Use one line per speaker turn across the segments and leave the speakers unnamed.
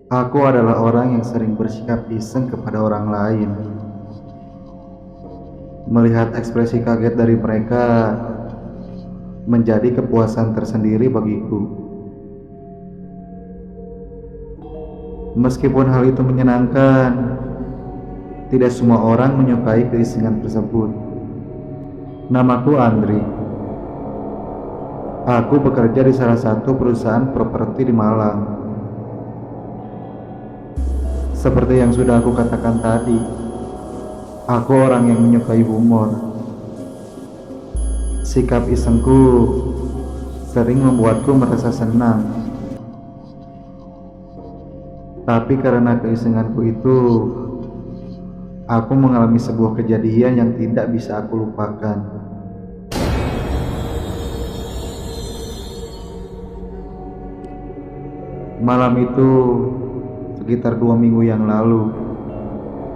Aku adalah orang yang sering bersikap iseng kepada orang lain. Melihat ekspresi kaget dari mereka menjadi kepuasan tersendiri bagiku. Meskipun hal itu menyenangkan, tidak semua orang menyukai keisengan tersebut. Namaku Andri. Aku bekerja di salah satu perusahaan properti di Malang. Seperti yang sudah aku katakan tadi, aku orang yang menyukai humor. Sikap isengku sering membuatku merasa senang. Tapi karena keisenganku itu, aku mengalami sebuah kejadian yang tidak bisa aku lupakan. Malam itu, sekitar 2 minggu yang lalu,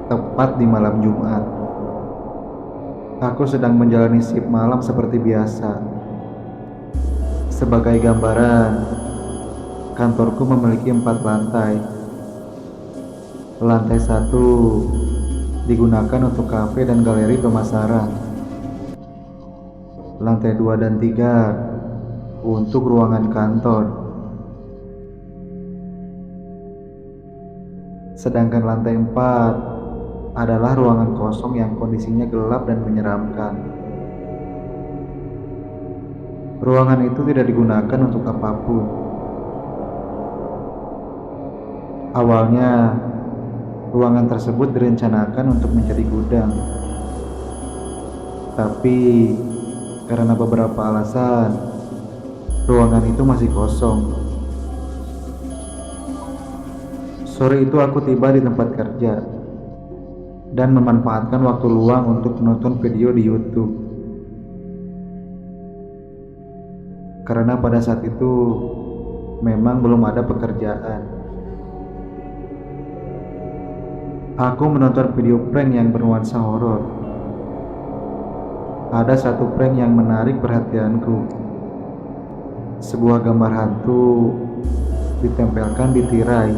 tepat di malam Jumat, aku sedang menjalani shift malam seperti biasa. Sebagai gambaran, kantorku memiliki 4 lantai. Lantai 1 digunakan untuk kafe dan galeri pemasaran. Lantai 2 dan 3 untuk ruangan kantor. Sedangkan lantai 4 adalah ruangan kosong yang kondisinya gelap dan menyeramkan. Ruangan itu tidak digunakan untuk apapun. Awalnya, ruangan tersebut direncanakan untuk menjadi gudang. Tapi karena beberapa alasan, ruangan itu masih kosong. Sore itu aku tiba di tempat kerja dan memanfaatkan waktu luang untuk menonton video di YouTube. Karena pada saat itu memang belum ada pekerjaan. Aku menonton video prank yang bernuansa horor. Ada satu prank yang menarik perhatianku. Sebuah gambar hantu ditempelkan di tirai,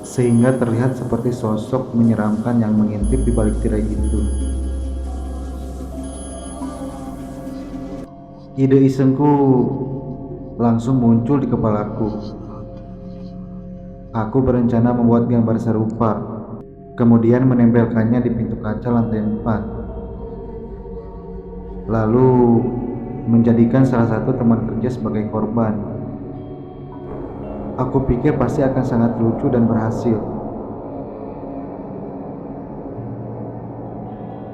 sehingga terlihat seperti sosok menyeramkan yang mengintip di balik tirai itu. Ide isengku langsung muncul di kepalaku. Aku berencana membuat gambar serupa, kemudian menempelkannya di pintu kaca lantai 4. Lalu menjadikan salah satu teman kerja sebagai korban. Aku pikir pasti akan sangat lucu dan berhasil.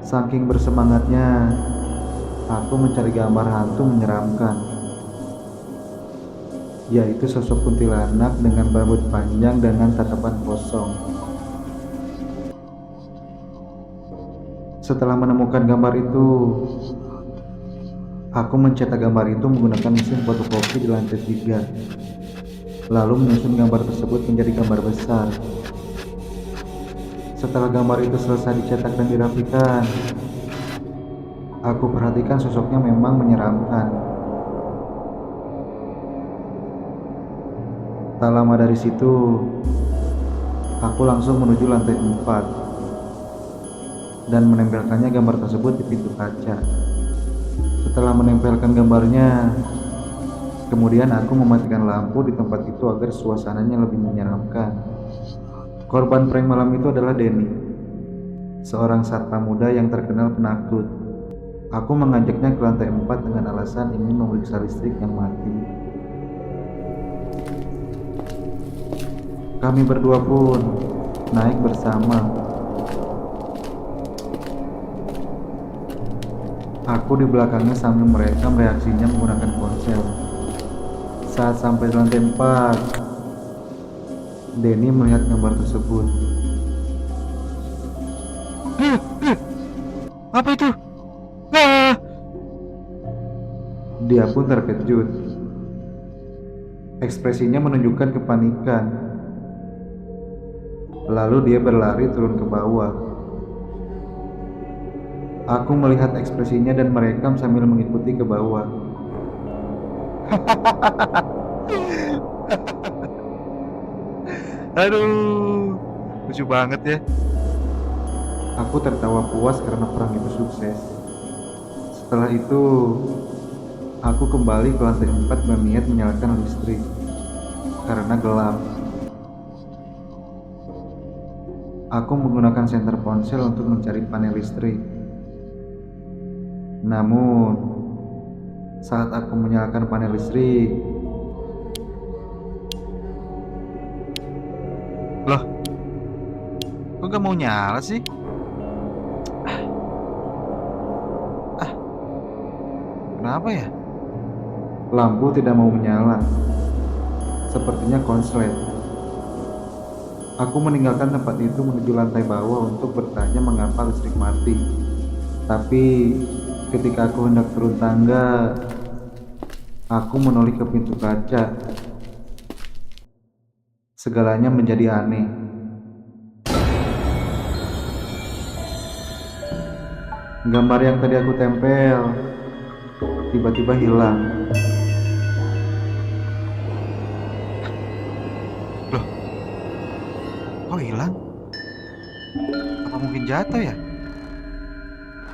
Saking bersemangatnya, aku mencari gambar hantu menyeramkan, yaitu sosok kuntilanak dengan rambut panjang dengan tatapan kosong. Setelah menemukan gambar itu, aku mencetak gambar itu menggunakan mesin fotokopi di lantai 3, lalu menyusun gambar tersebut menjadi gambar besar. Setelah gambar itu selesai dicetak dan dirapikan, aku perhatikan sosoknya memang menyeramkan. Tak lama dari situ, aku langsung menuju lantai 4 dan menempelkannya gambar tersebut di pintu kaca. Setelah menempelkan gambarnya, kemudian aku mematikan lampu di tempat itu agar suasananya lebih menyeramkan. Korban prank malam itu adalah Denny, seorang satpam muda yang terkenal penakut. Aku mengajaknya ke lantai 4 dengan alasan ingin memeriksa listrik yang mati. Kami berdua pun naik bersama. Aku di belakangnya sambil merekam reaksinya menggunakan ponsel. Saat sampai di lantai 4, Denny melihat gambar tersebut.
Apa itu? Ah!
Dia pun terkejut. Ekspresinya menunjukkan kepanikan. Lalu dia berlari turun ke bawah. Aku melihat ekspresinya dan merekam sambil mengikuti ke bawah.
Aduh, lucu banget ya.
Aku tertawa puas karena perang itu sukses. Setelah itu, aku kembali ke lantai 4 berniat menyalakan listrik karena gelap. Aku menggunakan senter ponsel untuk mencari panel listrik. Namun, saat aku menyalakan panel listrik,
Loh, kok gak mau nyala sih? Kenapa ya?
lampu tidak mau menyala. Sepertinya konslet. Aku meninggalkan tempat itu menuju lantai bawah untuk bertanya mengapa listrik mati. Tapi ketika aku hendak turun tangga, aku menoleh ke pintu kaca. Segalanya menjadi aneh. Gambar yang tadi aku tempel tiba-tiba hilang.
Loh, kok hilang? Apa mungkin jatuh ya?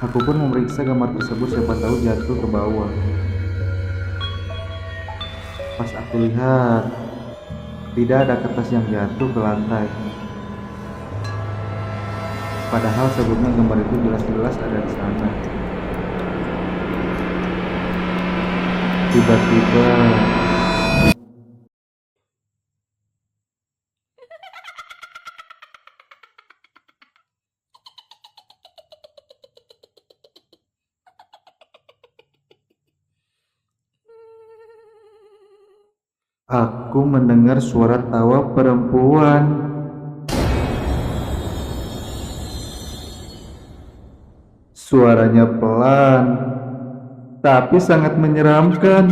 Aku pun memeriksa gambar tersebut, siapa tahu jatuh ke bawah. Pas aku lihat, tidak ada kertas yang jatuh ke lantai. Padahal sebelumnya gambar itu jelas-jelas ada di sana. Tiba-tiba aku mendengar suara tawa perempuan. Suaranya pelan, tapi sangat menyeramkan.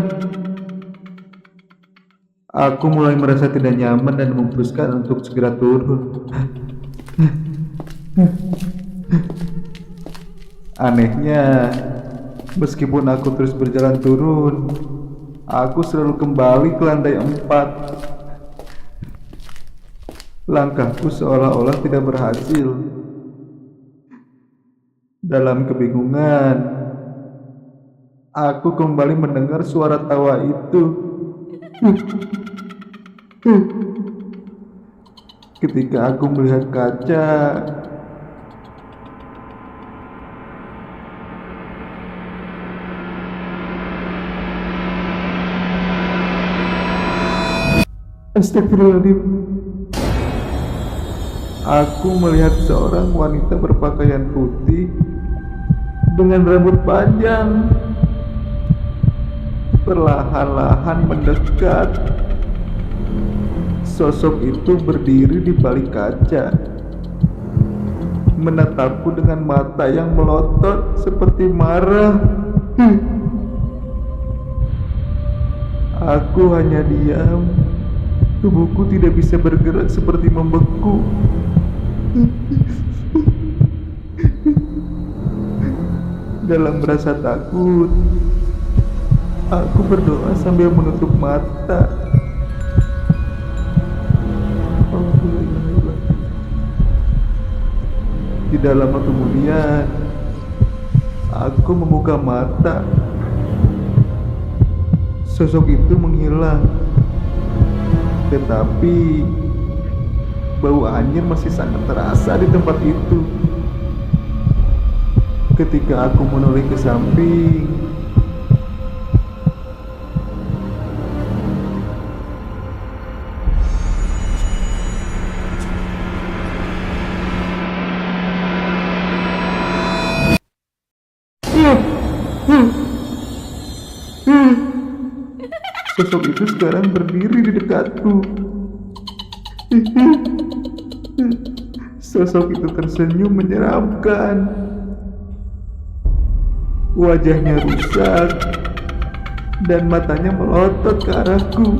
Aku mulai merasa tidak nyaman dan memutuskan untuk segera turun. Anehnya, meskipun aku terus berjalan turun, aku selalu kembali ke lantai 4. Langkahku seolah-olah tidak berhasil. Dalam kebingungan, aku kembali mendengar suara tawa itu. Ketika aku melihat kaca, astagfirullahaladzim, aku melihat seorang wanita berpakaian putih dengan rambut panjang perlahan-lahan mendekat. Sosok itu berdiri di balik kaca, menatapku dengan mata yang melotot seperti marah. Aku hanya diam. Tubuhku tidak bisa bergerak, seperti membeku. Dalam rasa takut, aku berdoa sambil menutup mata. Tidak lama kemudian, aku membuka mata. Sosok itu menghilang, tetapi bau anyir masih sangat terasa di tempat itu. Ketika aku menoleh ke samping, sosok itu sekarang berdiri di dekatku. Sosok itu tersenyum menyeramkan. Wajahnya rusak dan matanya melotot ke arahku.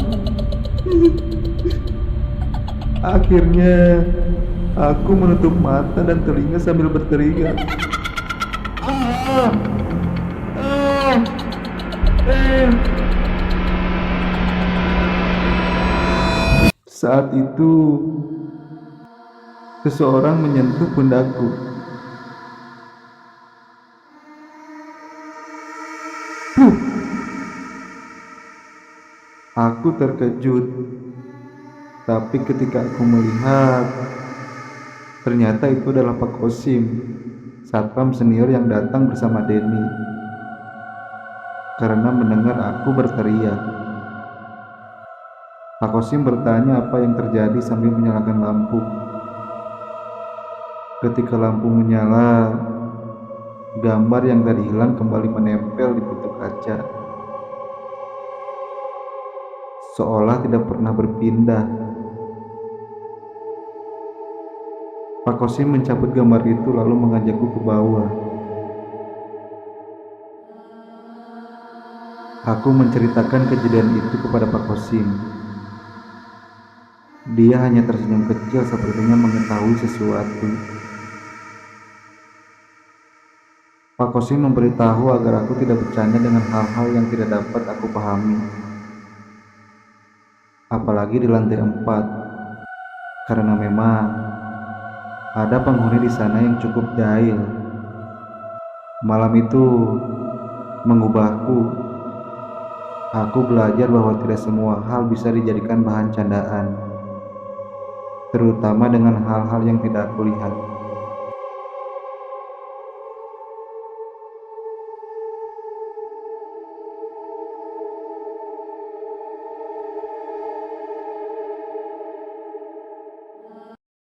Akhirnya aku menutup mata dan telinga sambil berteriak. Saat itu Seseorang menyentuh pundakku. Aku terkejut, tapi ketika aku melihat, ternyata itu adalah Pak Kosim, satpam senior yang datang bersama Denny. Karena mendengar aku berteriak, Pak Kosim bertanya apa yang terjadi sambil menyalakan lampu. Ketika lampu menyala, gambar yang tadi hilang kembali menempel di pintu kaca, seolah tidak pernah berpindah. Pak Kosim mencabut gambar itu lalu mengajakku ke bawah. Aku menceritakan kejadian itu kepada Pak Kosim. Dia hanya tersenyum kecil sepertinya mengetahui sesuatu. Pak Kosim memberitahu agar aku tidak bercanda dengan hal-hal yang tidak dapat aku pahami. Apalagi di lantai 4, karena memang ada penghuni di sana yang cukup jahil. Malam itu mengubahku. Aku belajar bahwa tidak semua hal bisa dijadikan bahan candaan, terutama dengan hal-hal yang tidak aku lihat.